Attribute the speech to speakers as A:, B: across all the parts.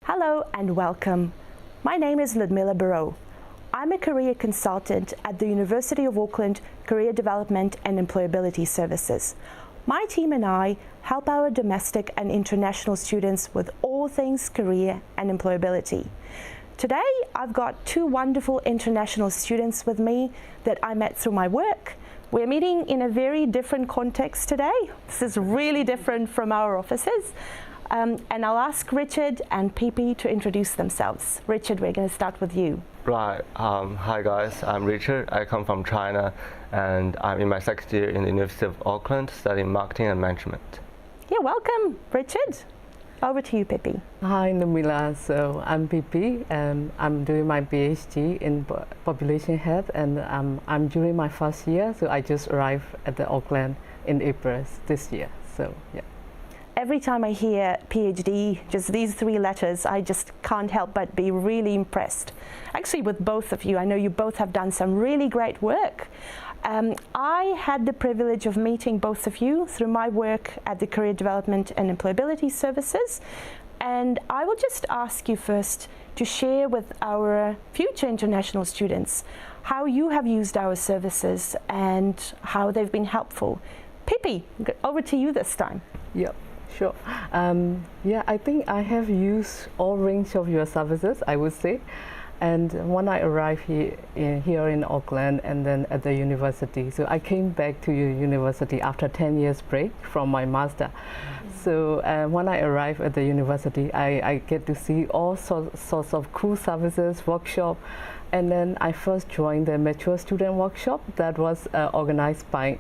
A: Hello and welcome. My name is Ludmila Barreau. I'm a career consultant at the University of Auckland Career Development and Employability Services. My team and I help our domestic and international students with all things career and employability. Today, I've got two wonderful international students with me that I met through my work. We're meeting in a very different context today. This is really different from our offices. And I'll ask Richard and Pipi to introduce themselves. Richard, we're going to start with you.
B: Right. Hi guys, I'm Richard. I come from China and I'm in my second year in the University of Auckland studying marketing and management.
A: You're welcome, Richard. Over to you, Pipi.
C: Hi, Ludmila. So I'm Pipi and I'm doing my PhD in population health, and I'm during my first year, so I just arrived at the Auckland in April this year. So yeah.
A: Every time I hear PhD, just these three letters, I just can't help but be really impressed. Actually, with both of you, I know you both have done some really great work. I had the privilege of meeting both of you through my work at the Career Development and Employability Services. And I will just ask you first to share with our future international students how you have used our services and how they've been helpful. Pipi, over to you this time.
C: Yep. Sure. Yeah, I think I have used all range of your services, I would say. And when I arrived here in Auckland and then at the university, so I came back to university after 10 years break from my master. So when I arrived at the university, I get to see all sorts of cool services, workshop. And then I first joined the mature student workshop that was organized by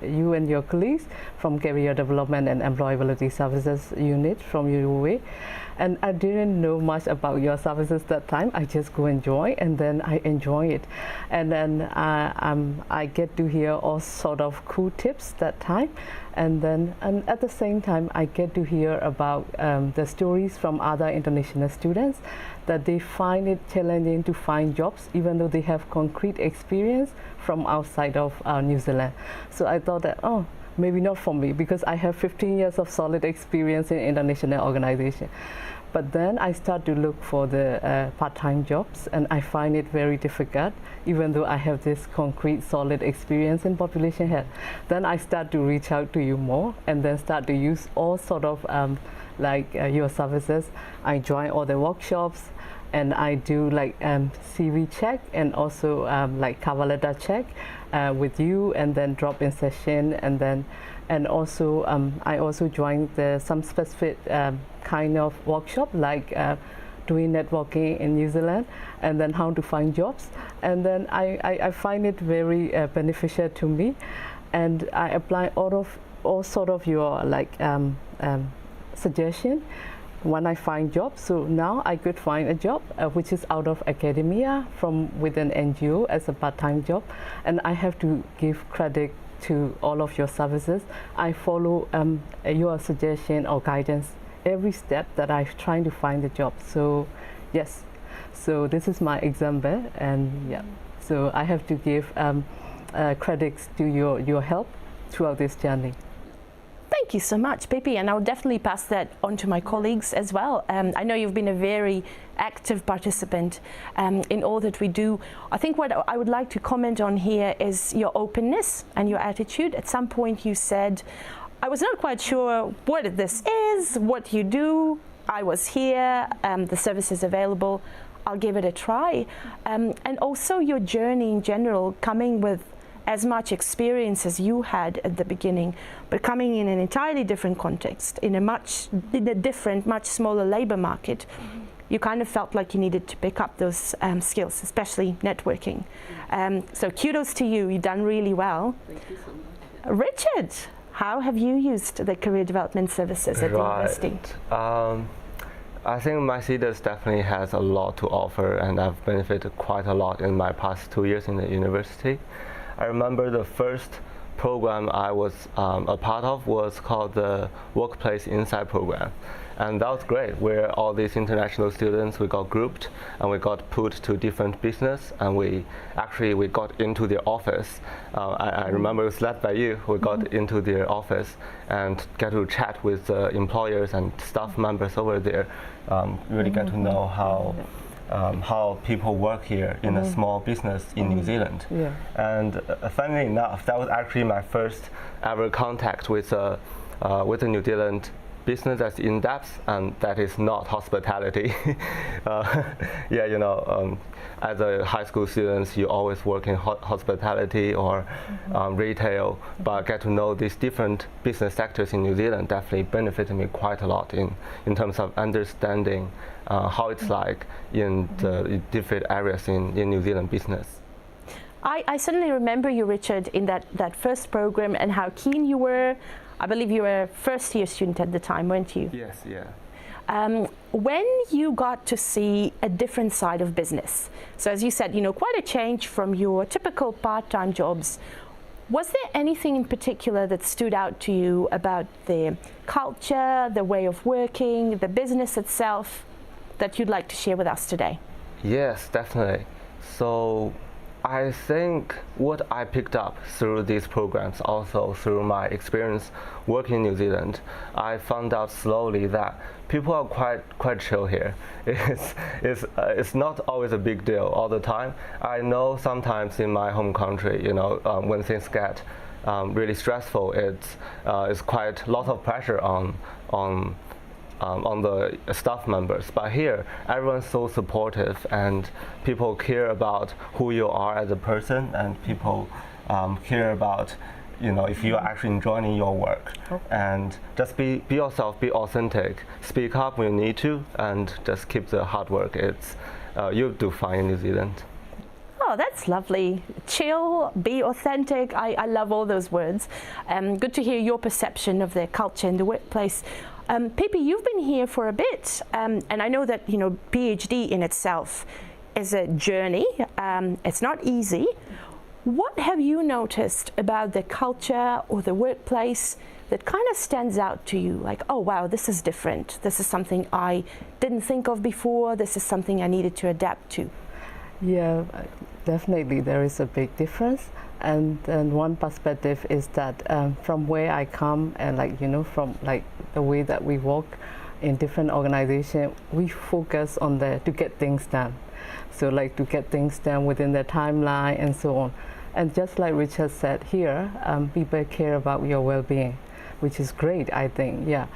C: you and your colleagues from Career Development and Employability Services Unit from UWA. And I didn't know much about your services that time. I just go and join, and then I enjoy it. And then I get to hear all sort of cool tips that time. And at the same time, I get to hear about the stories from other international students that they find it challenging to find jobs, even though they have concrete experience from outside of New Zealand. So I thought that, oh, maybe not for me, because I have 15 years of solid experience in international organization. But then I start to look for the part-time jobs, and I find it very difficult, even though I have this concrete, solid experience in population health. Then I start to reach out to you more, and then start to use all sort of your services. I join all the workshops, and I do like CV check and also like cover letter check with you, and then drop in session, and also I also joined some specific kind of workshop like doing networking in New Zealand, and then how to find jobs. And then I find it very beneficial to me, and I apply all sort of your like suggestion when I find jobs. So now I could find a job which is out of academia from within NGO as a part-time job, and I have to give credit to all of your services. I follow your suggestion or guidance every step that I'm trying to find a job. So yes, so this is my example, and yeah, so I have to give credits to your help throughout this journey.
A: Thank you so much, Pipi, and I'll definitely pass that on to my colleagues as well. I know you've been a very active participant in all that we do. I think what I would like to comment on here is your openness and your attitude. At some point you said, I was not quite sure what this is, what you do. I was here, the service is available, I'll give it a try. And also your journey in general, coming with as much experience as you had at the beginning, but coming in an entirely different context, in a different, much smaller labor market. You kind of felt like you needed to pick up those skills, especially networking. So kudos to you, you've done really well.
C: Thank you so much.
A: Richard, how have you used the career development services at the university?
B: I think my CDES definitely has a lot to offer, and I've benefited quite a lot in my past 2 years in the university. I remember the first program I was a part of was called the Workplace Insight program. And that was great, where all these international students, we got grouped and we got put to different business, and we got into their office. I remember it was led by you. We got into their office and get to chat with the employers and staff members over there. Really get to know how people work here in a small business in New Zealand.
C: Yeah.
B: And funnily enough, that was actually my first ever contact with the New Zealand business that's in depth, and that is not hospitality. Yeah, you know, as a high school student, you always work in hospitality or retail, but get to know these different business sectors in New Zealand definitely benefited me quite a lot in terms of understanding how it's like in the different areas in New Zealand business.
A: I certainly remember you, Richard, in that first program, and how keen you were. I believe you were a first-year student at the time, weren't you?
B: Yes, yeah.
A: When you got to see a different side of business, so as you said, you know, quite a change from your typical part-time jobs, was there anything in particular that stood out to you about the culture, the way of working, the business itself, that you'd like to share with us today?
B: Yes, definitely. So I think what I picked up through these programs, also through my experience working in New Zealand, I found out slowly that people are quite chill here. It's not always a big deal all the time. I know sometimes in my home country, you know, when things get really stressful, it's quite a lot of pressure on the staff members. But here, everyone's so supportive, and people care about who you are as a person, and people care about, you know, if you are actually enjoying your work. Okay. And just be yourself, be authentic, speak up when you need to, and just keep the hard work. You'll do fine in New Zealand.
A: Oh, that's lovely. Chill, be authentic. I love all those words. Good to hear your perception of the culture in the workplace. Pippi, you've been here for a bit, and I know that, you know, PhD in itself is a journey. It's not easy. What have you noticed about the culture or the workplace that kind of stands out to you? Like, oh wow, this is different. This is something I didn't think of before. This is something I needed to adapt to.
C: Yeah, definitely there is a big difference. And one perspective is that from where I come, and like, you know, from like the way that we work in different organizations, we focus on to get things done. So like to get things done within the timeline and so on. And just like Richard said here, people care about your well-being, which is great, I think. Yeah,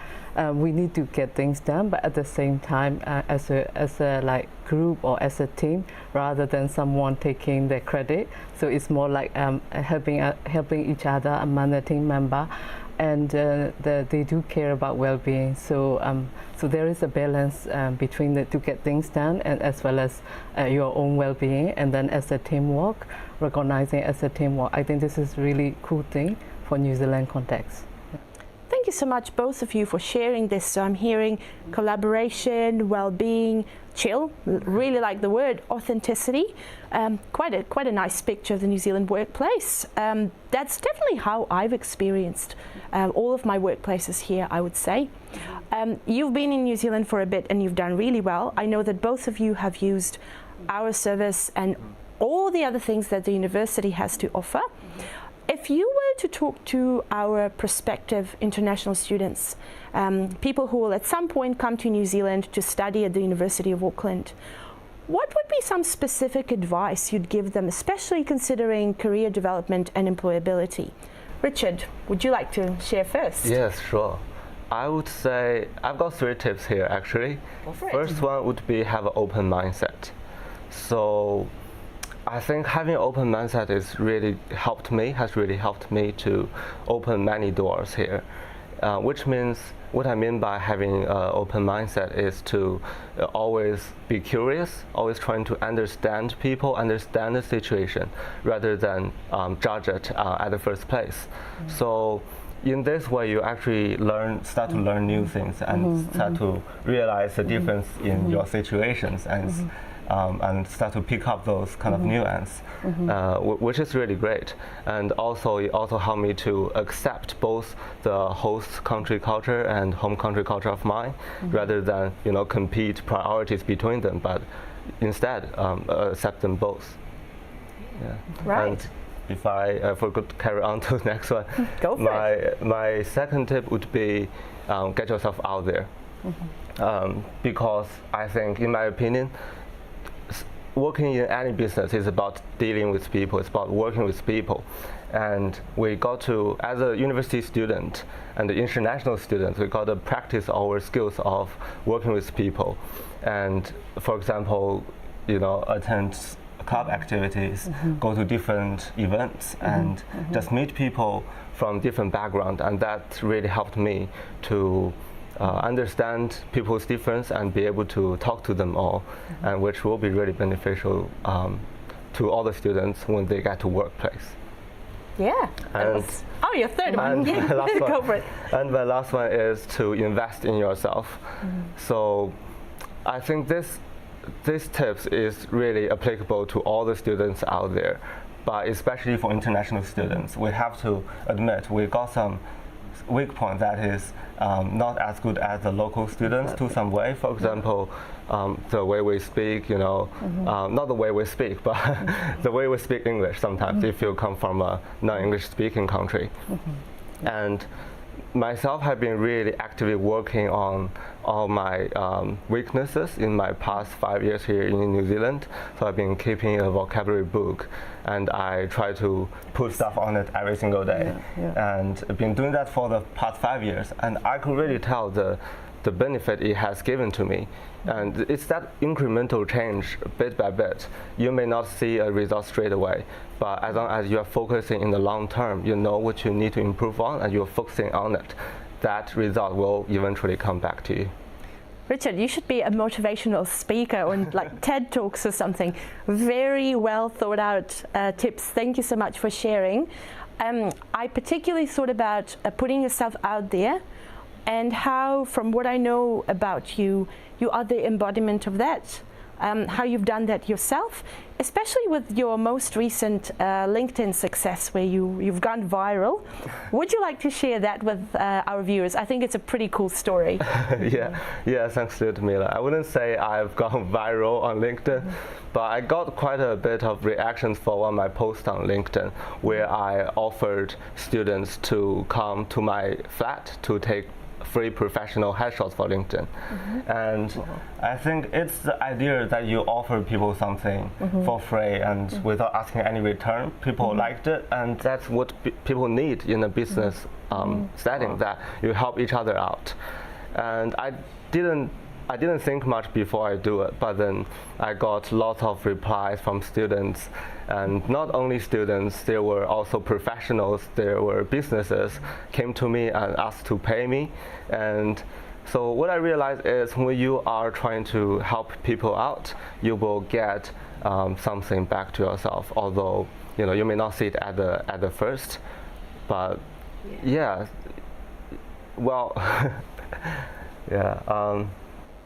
C: we need to get things done, but at the same time, as a like group or as a team, rather than someone taking the credit. So it's more like helping each other among the team member, and they do care about well-being. So so there is a balance between to get things done, and as well as your own well-being, and then as a teamwork, recognizing as a teamwork. I think this is really cool thing for New Zealand context.
A: Thank you so much, both of you, for sharing this. So I'm hearing collaboration, well-being, chill. Really like the word authenticity. Quite a nice picture of the New Zealand workplace. That's definitely how I've experienced all of my workplaces here, I would say. You've been in New Zealand for a bit and you've done really well. I know that both of you have used our service and all the other things that the university has to offer. If you were to talk to our prospective international students, people who will at some point come to New Zealand to study at the University of Auckland, what would be some specific advice you'd give them, especially considering career development and employability? Richard, would you like to share first?
B: Yes, sure. I would say I've got 3 tips here actually. First one would be have an open mindset. So I think having an open mindset has really helped me to open many doors here, which means what I mean by having an open mindset is to always be curious, always trying to understand people, understand the situation, rather than judge it at the first place. So in this way, you actually start to learn new things and start to realize the difference in your situations, and and start to pick up those kind of nuance, which is really great. And also it also helped me to accept both the host country culture and home country culture of mine, rather than compete priorities between them, but instead accept them both. Yeah.
A: Right.
B: And if I could carry on to the next one,
A: Go for it.
B: My second tip would be get yourself out there, because I think, in my opinion, working in any business is about dealing with people. It's about working with people, and we got to, as a university student and the international student, we got to practice our skills of working with people, and for example, attend club activities, go to different events, and just meet people from different backgrounds, and that really helped me to understand people's difference and be able to talk to them all, and which will be really beneficial to all the students when they get to workplace.
A: Yeah.
B: And
A: your third one. Yeah. Go for it.
B: And the last one is to invest in yourself. So I think these tips is really applicable to all the students out there, but especially for international students, we have to admit we got some weak point that is not as good as the local students to some way. For example, the way we speak, not the way we speak, but the way we speak English sometimes if you come from a non-English speaking country. And myself have been really actively working on all my weaknesses in my past 5 years here in New Zealand. So I've been keeping a vocabulary book, and I try to put stuff on it every single day. And I've been doing that for the past 5 years, and I could really tell the benefit it has given to me. And it's that incremental change, bit by bit. You may not see a result straight away, but as long as you are focusing in the long term, you know what you need to improve on, and you're focusing on it, that result will eventually come back to you.
A: Richard, you should be a motivational speaker on like TED Talks or something. Very well thought out tips. Thank you so much for sharing. I particularly thought about putting yourself out there, and how, from what I know about you, you are the embodiment of that. How you've done that yourself, especially with your most recent LinkedIn success where you've gone viral. Would you like to share that with our viewers? I think it's a pretty cool story.
B: Yeah, thanks to Mila. I wouldn't say I've gone viral on LinkedIn, but I got quite a bit of reactions for one of my posts on LinkedIn, where I offered students to come to my flat to take free professional headshots for LinkedIn. And I think it's the idea that you offer people something for free and without asking any return. People liked it, and that's what people need in a business setting, that you help each other out. And I didn't think much before I do it, but then I got lots of replies from students, and not only students, there were also professionals, there were businesses came to me and asked to pay me. And so what I realized is, when you are trying to help people out, you will get something back to yourself, although you may not see it at the first, but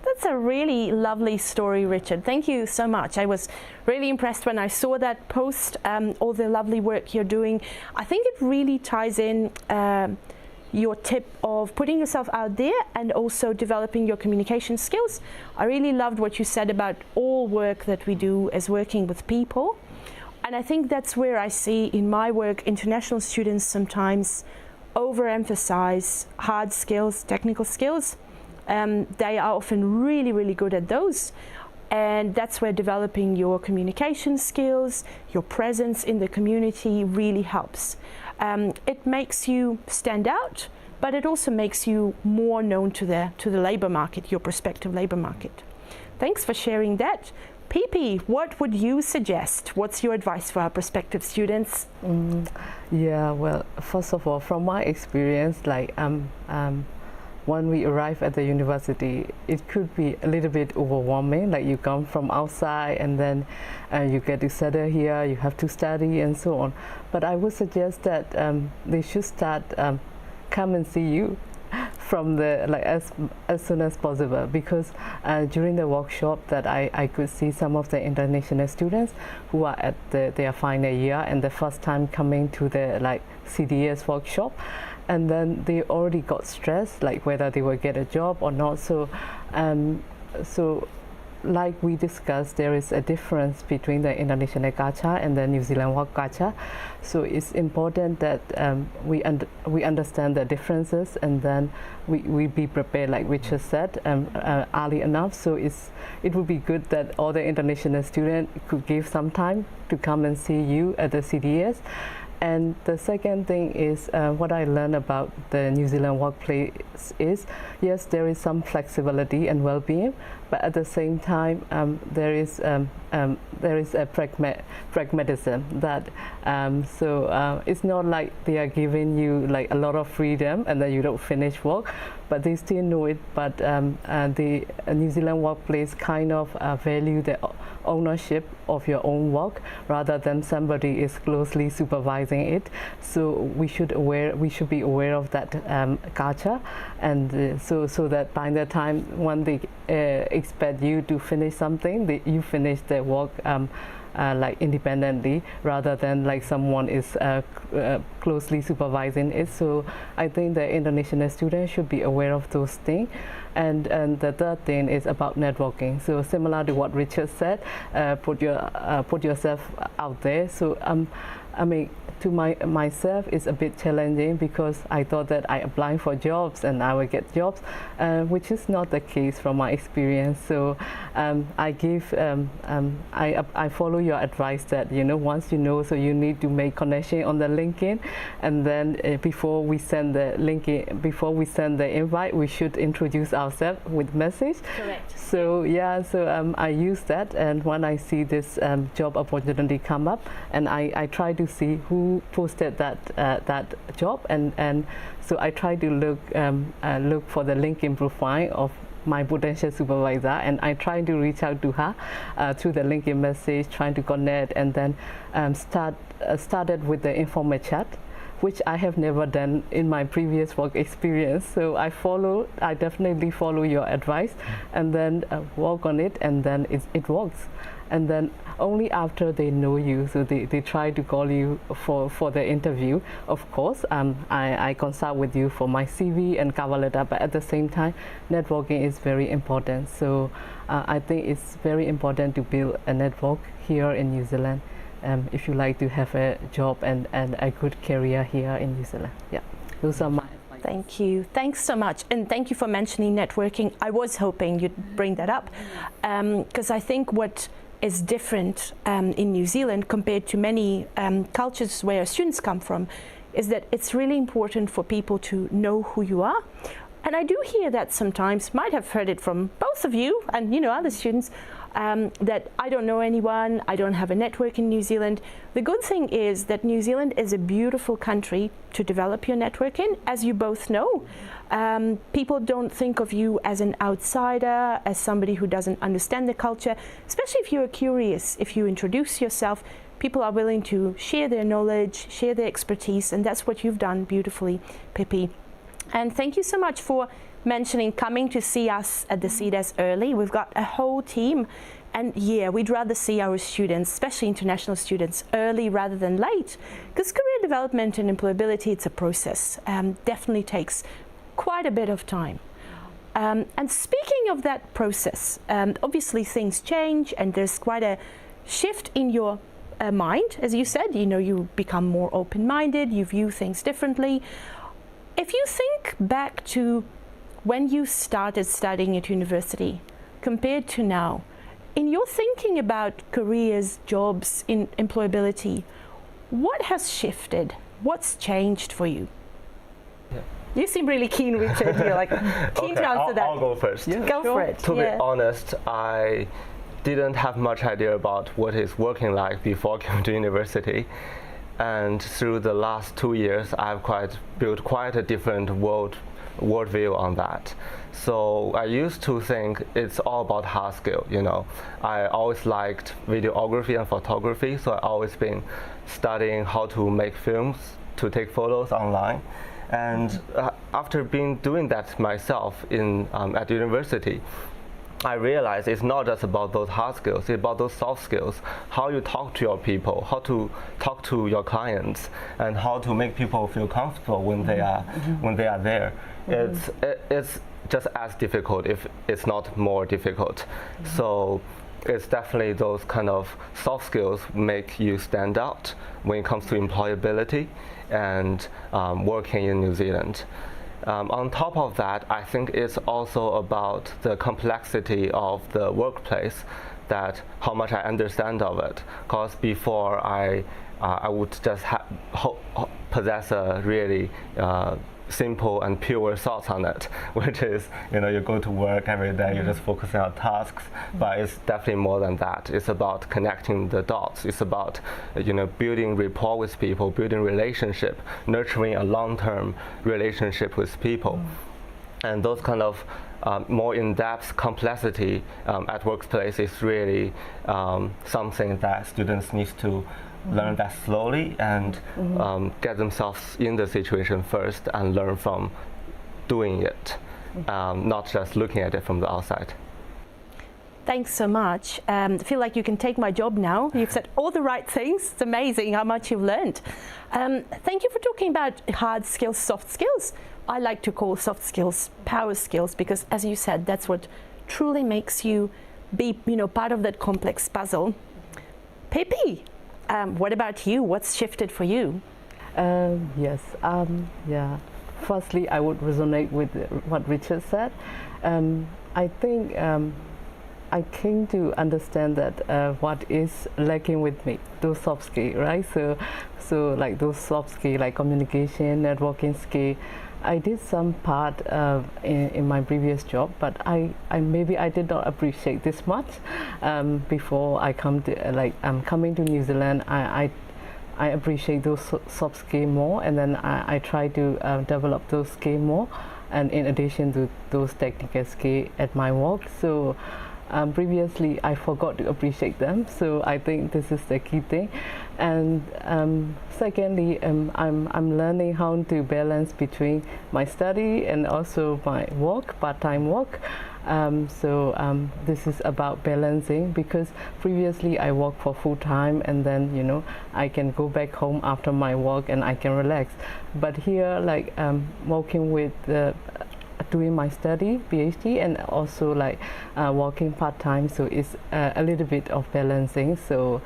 A: That's a really lovely story, Richard. Thank you so much. I was really impressed when I saw that post, all the lovely work you're doing. I think it really ties in your tip of putting yourself out there and also developing your communication skills. I really loved what you said about all work that we do as working with people. And I think that's where I see in my work, international students sometimes overemphasize hard skills, technical skills. They are often really, really good at those. And that's where developing your communication skills, your presence in the community really helps. It makes you stand out, but it also makes you more known to the labor market, your prospective labor market. Thanks for sharing that. Pipi, what would you suggest? What's your advice for our prospective students?
C: Yeah, well, first of all, from my experience, when we arrive at the university, it could be a little bit overwhelming. Like, you come from outside and then you get to settle here, you have to study and so on. But I would suggest that they should start come and see you from the as soon as possible, because during the workshop that I could see some of the international students who are at their final year and the first time coming to the CDES workshop, and then they already got stressed, like whether they will get a job or not. So like we discussed, there is a difference between the international culture and the New Zealand work culture. So it's important that we understand the differences, and then we be prepared, like Richard said, early enough. So it would be good that all the international students could give some time to come and see you at the CDES. And the second thing is what I learned about the New Zealand workplace is, yes, there is some flexibility and well-being, but at the same time there is a pragmatism that it's not like they are giving you like a lot of freedom and then you don't finish work, but they still know it. But the New Zealand workplace kind of value the ownership of your own work rather than somebody is closely supervising it. So we should be aware of that culture, and so that by the time when they expect you to finish something, you finish the work like independently rather than like someone is closely supervising it. So I think the international students should be aware of those things. And the third thing is about networking. So similar to what Richard said, put yourself out there. So I mean, to myself it's a bit challenging, because I thought that I applying for jobs and I will get jobs, which is not the case from my experience. So I follow your advice that, once so you need to make connection on the LinkedIn, and then before we send the invite, we should introduce ourselves with message.
A: Correct.
C: So I use that, and when I see this job opportunity come up, and I try to see who posted that job, and so I try to look for the LinkedIn profile of my potential supervisor, and I try to reach out to her through the LinkedIn message, trying to connect, and then started with the informal chat, which I have never done in my previous work experience. So I definitely follow your advice, and then work on it, and then it works. And then only after they know you, so they try to call you for the interview. Of course, I consult with you for my CV and cover letter, but at the same time, networking is very important. So I think it's very important to build a network here in New Zealand, if you like to have a job and a good career here in New Zealand. Yeah, those are my advice.
A: Thank you. Thanks so much. And thank you for mentioning networking. I was hoping you'd bring that up, because I think what is different in New Zealand compared to many cultures where students come from is that it's really important for people to know who you are. And I do hear that sometimes, might have heard it from both of you and other students, that I don't know anyone, I don't have a network in New Zealand. The good thing is that New Zealand is a beautiful country to develop your network in, as you both know. People don't think of you as an outsider, as somebody who doesn't understand the culture, especially if you're curious. If you introduce yourself, people are willing to share their knowledge, share their expertise, and that's what you've done beautifully, Pippi. And thank you so much for mentioning coming to see us at the CDES early. We've got a whole team, and we'd rather see our students, especially international students, early rather than late, because career development and employability, it's a process, definitely takes quite a bit of time. And speaking of that process, obviously things change, and there's quite a shift in your mind, as you said. You become more open-minded, you view things differently. If you think back to when you started studying at university compared to now, in your thinking about careers, jobs, in employability, what has shifted? What's changed for you?
B: Yeah.
A: You seem really keen, Richard. You're like keen to answer that.
B: I'll go first.
C: Yeah,
A: go for it.
B: To be honest, I didn't have much idea about what is working like before coming to university. And through the last 2 years, I've built quite a different worldview on that. So I used to think it's all about hard skill. I always liked videography and photography, so I always been studying how to make films, to take photos online. And after doing that myself at university, I realized it's not just about those hard skills, it's about those soft skills. How you talk to your people, how to talk to your clients, and how to make people feel comfortable when they are there. It's just as difficult, if it's not more difficult. So it's definitely those kind of soft skills make you stand out when it comes to employability and working in New Zealand. On top of that, I think it's also about the complexity of the workplace, that how much I understand of it. Because before I would just possess a really simple and pure thoughts on it, which is, you go to work every day, you're just focusing on tasks, but it's definitely more than that. It's about connecting the dots. It's about, building rapport with people, building relationship, nurturing a long-term relationship with people. And those kind of more in-depth complexity at workplace is really something that students need to learn that slowly and get themselves in the situation first and learn from doing it, not just looking at it from the outside.
A: Thanks so much. I feel like you can take my job now. You've said all the right things. It's amazing how much you've learned. Thank you for talking about hard skills, soft skills. I like to call soft skills power skills, because as you said, that's what truly makes you be, part of that complex puzzle. Pippi, what about you? What's shifted for you?
C: Yes. Firstly, I would resonate with what Richard said. I think I came to understand that what is lacking with me, those soft skills, right? So like those soft skills, like communication, networking skill, I did some part in my previous job, but I maybe I did not appreciate this much before I come to I'm coming to New Zealand. I appreciate those soft skills more, and then I try to develop those skills more, and in addition to those technical skills at my work. So previously I forgot to appreciate them, so I think this is the key thing. And secondly, I'm learning how to balance between my study and also my work, part-time work. This is about balancing, because previously I worked for full-time, and then I can go back home after my work and I can relax. But here, like working with doing my study, PhD, and also like working part-time, so it's a little bit of balancing. So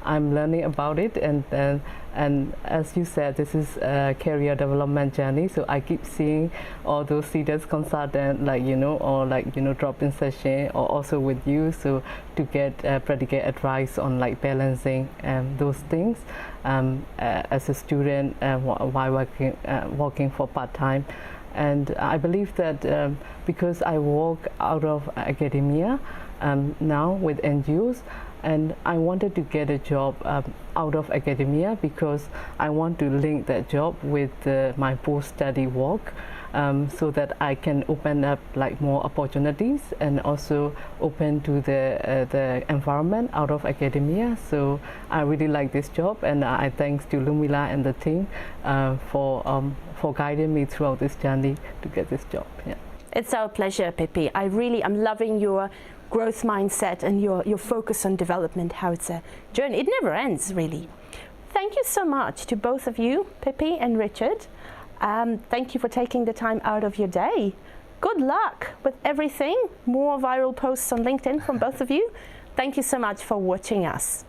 C: I'm learning about it, and as you said, this is a career development journey. So I keep seeing all those CDES consultants, or drop-in session, or also with you, so to get practical advice on like balancing those things as a student while working for part-time. And I believe that because I work out of academia now with NGOs, and I wanted to get a job out of academia, because I want to link that job with my post-study work, so that I can open up like more opportunities and also open to the environment out of academia. So I really like this job, and I thanks to Lumila and the team for guiding me throughout this journey to get this job. Yeah.
A: It's our pleasure, Pippi. I'm loving your growth mindset and your focus on development, how it's a journey. It never ends, really. Thank you so much to both of you, Pippi and Richard. Thank you for taking the time out of your day. Good luck with everything. More viral posts on LinkedIn from both of you. Thank you so much for watching us.